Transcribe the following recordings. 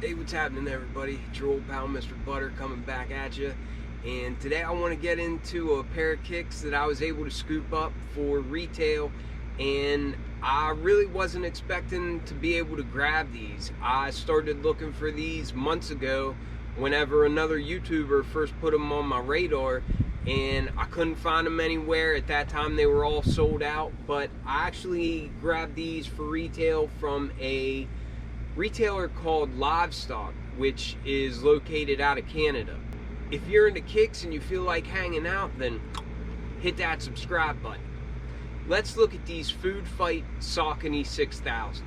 Hey, what's happening, everybody? It's your old pal Mr. Butter coming back at you. And today I want to get into a pair of kicks that I was able to scoop up for retail, and I really wasn't expecting to be able to grab these. I started looking for these months ago whenever another YouTuber first put them on my radar, and I couldn't find them anywhere. At that time they were all sold out, but I actually grabbed these for retail from a retailer called Livestock, which is located out of Canada. If you're into kicks and you feel like hanging out, then hit that subscribe button. Let's look at these Food Fight Saucony 6000s.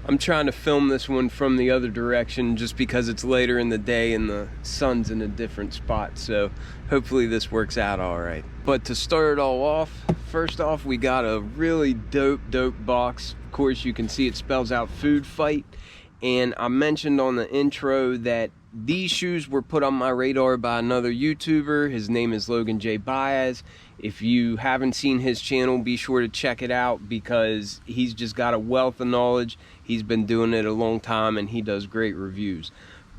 I'm trying to film this one from the other direction just because it's later in the day and the sun's in a different spot, so hopefully this works out all right. But to start it all off, first off, we got a really dope box. Of course, you can see it spells out Food Fight, and I mentioned on the intro that these shoes were put on my radar by another YouTuber. His name is Logan J. Baez. If you haven't seen his channel, be sure to check it out because he's just got a wealth of knowledge. He's been doing it a long time and he does great reviews.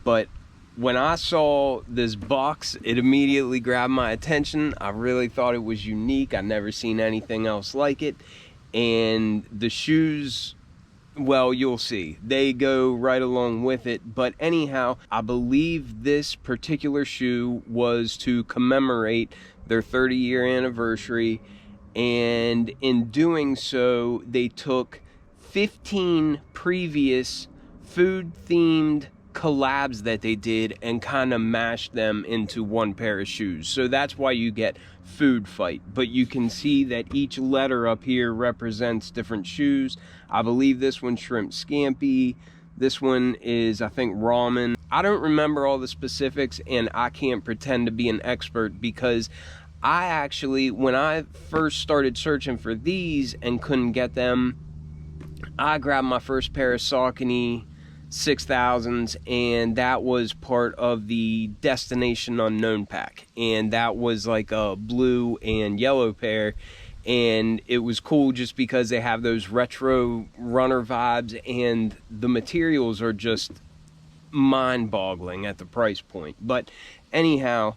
But when I saw this box, it immediately grabbed my attention. I really thought it was unique. I've never seen anything else like it. And the shoes, well, you'll see. They go right along with it. But anyhow, I believe this particular shoe was to commemorate their 30-year anniversary. And in doing so, they took 15 previous food-themed collabs that they did and kind of mashed them into one pair of shoes. So that's why you get Food Fight. But you can see that each letter up here represents different shoes. I believe this one's Shrimp Scampi. This one is, I think, Ramen. I don't remember all the specifics, and I can't pretend to be an expert because I actually, when I first started searching for these and couldn't get them, I grabbed my first pair of Saucony 6000s, and that was part of the Destination Unknown pack, and that was like a blue and yellow pair, and it was cool just because they have those retro runner vibes, and the materials are just mind-boggling at the price point. But anyhow,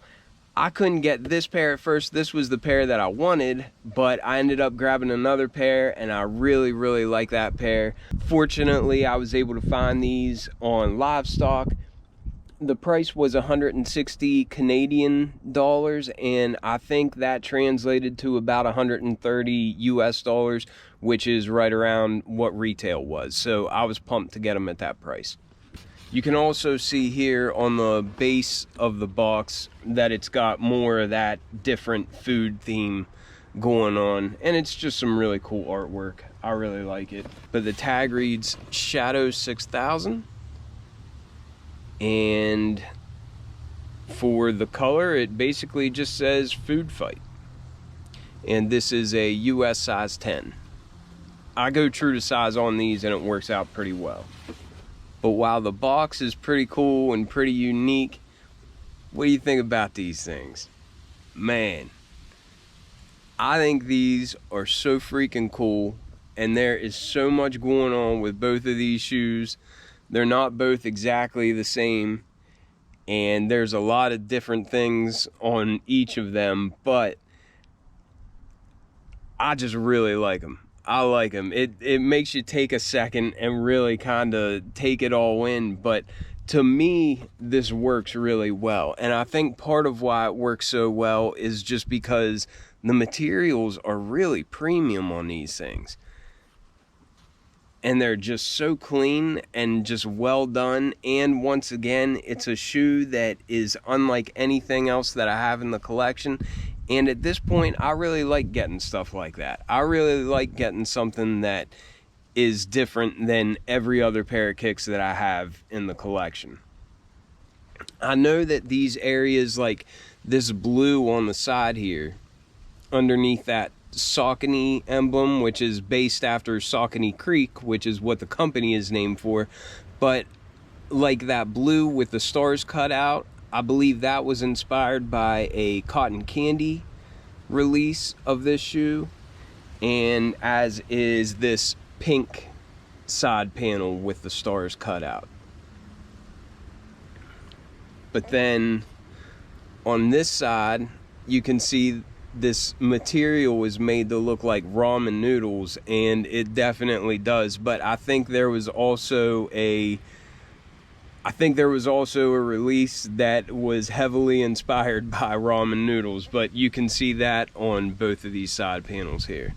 I couldn't get this pair at first. This was the pair that I wanted, but I ended up grabbing another pair, and I really like that pair. Fortunately, I was able to find these on Livestock. The price was 160 Canadian dollars, and I think that translated to about 130 US dollars, which is right around what retail was. So I was pumped to get them at that price. You can also see here on the base of the box that it's got more of that different food theme going on, and it's just some really cool artwork. I really like it. But the tag reads Shadow 6000, and for the color it basically just says Food Fight, and this is a US size 10. I go true to size on these and it works out pretty well. But while the box is pretty cool and pretty unique, what do you think about these things? Man, I think these are so freaking cool, and there is so much going on with both of these shoes. They're not both exactly the same, and there's a lot of different things on each of them, but I just really like them. I like them. It makes you take a second and really kind of take it all in. But to me, this works really well. And I think part of why it works so well is just because the materials are really premium on these things. And they're just so clean and just well done. And once again, it's a shoe that is unlike anything else that I have in the collection. And at this point, I really like getting stuff like that. I really like getting something that is different than every other pair of kicks that I have in the collection. I know that these areas, like this blue on the side here, underneath that Saucony emblem, which is based after Saucony Creek, which is what the company is named for, but like that blue with the stars cut out, I believe that was inspired by a cotton candy release of this shoe, and as is this pink side panel with the stars cut out. But then on this side, you can see this material is made to look like ramen noodles, and it definitely does. But I think there was also a release that was heavily inspired by ramen noodles, but you can see that on both of these side panels here.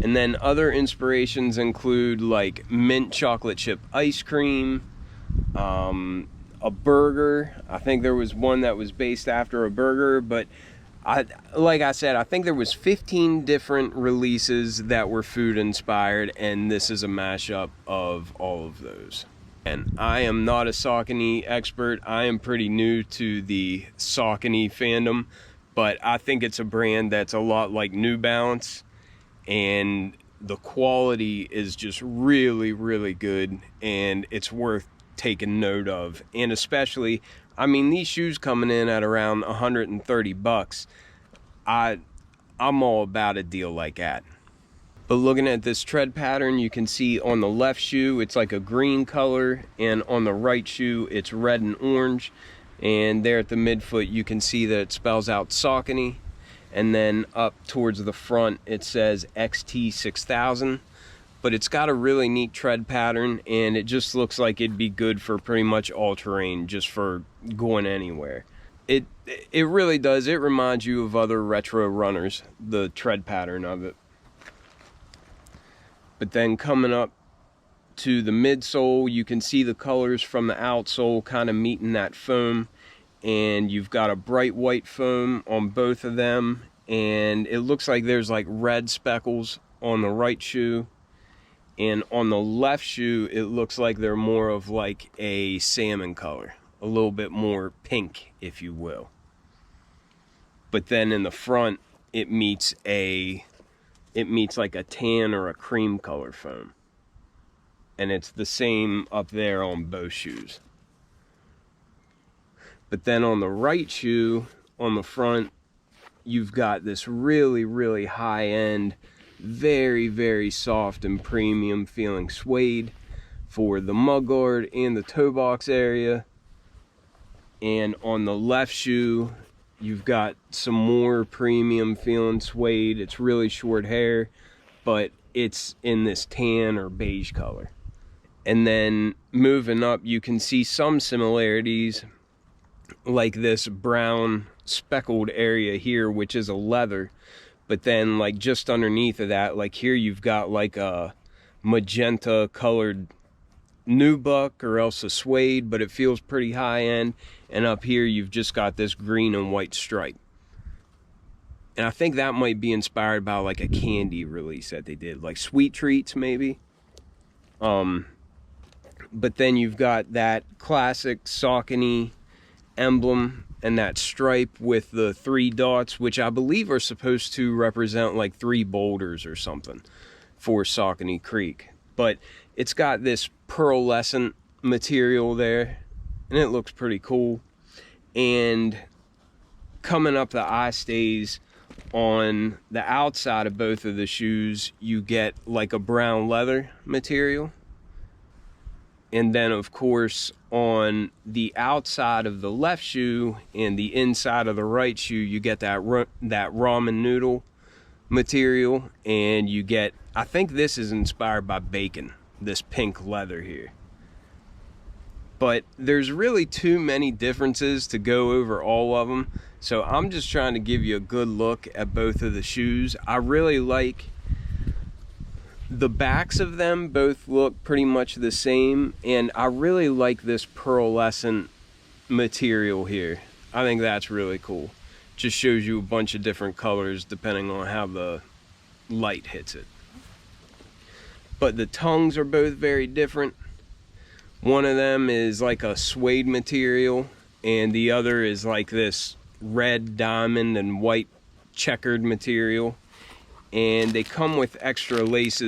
And then other inspirations include like mint chocolate chip ice cream, a burger. I think there was one that was based after a burger, but like I said, I think there was 15 different releases that were food inspired, and this is a mashup of all of those. And I am not a Saucony expert. I am pretty new to the Saucony fandom, but I think it's a brand that's a lot like New Balance, and the quality is just really, really good, and it's worth taking note of. And especially, I mean, these shoes coming in at around 130 bucks, I'm all about a deal like that. But looking at this tread pattern, you can see on the left shoe it's like a green color, and on the right shoe it's red and orange. And there at the midfoot you can see that it spells out Saucony, and then up towards the front it says XT6000. But it's got a really neat tread pattern, and it just looks like it'd be good for pretty much all terrain, just for going anywhere. It really does. It reminds you of other retro runners, the tread pattern of it. But then coming up to the midsole, you can see the colors from the outsole kind of meeting that foam, and you've got a bright white foam on both of them, and it looks like there's like red speckles on the right shoe. And on the left shoe, it looks like they're more of like a salmon color, a little bit more pink, if you will. But then in the front, it meets like a tan or a cream color foam. And it's the same up there on both shoes. But then on the right shoe, on the front, you've got this really, really high-end, very, very soft and premium feeling suede for the mudguard and the toe box area. And on the left shoe, you've got some more premium feeling suede. It's really short hair, but it's in this tan or beige color. And then moving up, you can see some similarities, like this brown speckled area here, which is a leather. But then like just underneath of that, like here you've got like a magenta colored nubuck or else a suede, but it feels pretty high end. And up here you've just got this green and white stripe. And I think that might be inspired by like a candy release that they did, like Sweet Treats maybe. But then you've got that classic Saucony emblem and that stripe with the 3 dots, which I believe are supposed to represent like 3 boulders or something for Saucony Creek. But it's got this pearlescent material there, and it looks pretty cool. And coming up the eye stays on the outside of both of the shoes, you get like a brown leather material. And then of course on the outside of the left shoe and the inside of the right shoe, you get that ramen noodle material, and you get, I think this is inspired by bacon, this pink leather here. But there's really too many differences to go over all of them, so I'm just trying to give you a good look at both of the shoes. I really like the backs of them, both look pretty much the same, and I really like this pearlescent material here. I think that's really cool. Just shows you a bunch of different colors depending on how the light hits it. But the tongues are both very different. One of them is like a suede material, and the other is like this red diamond and white checkered material. And they come with extra laces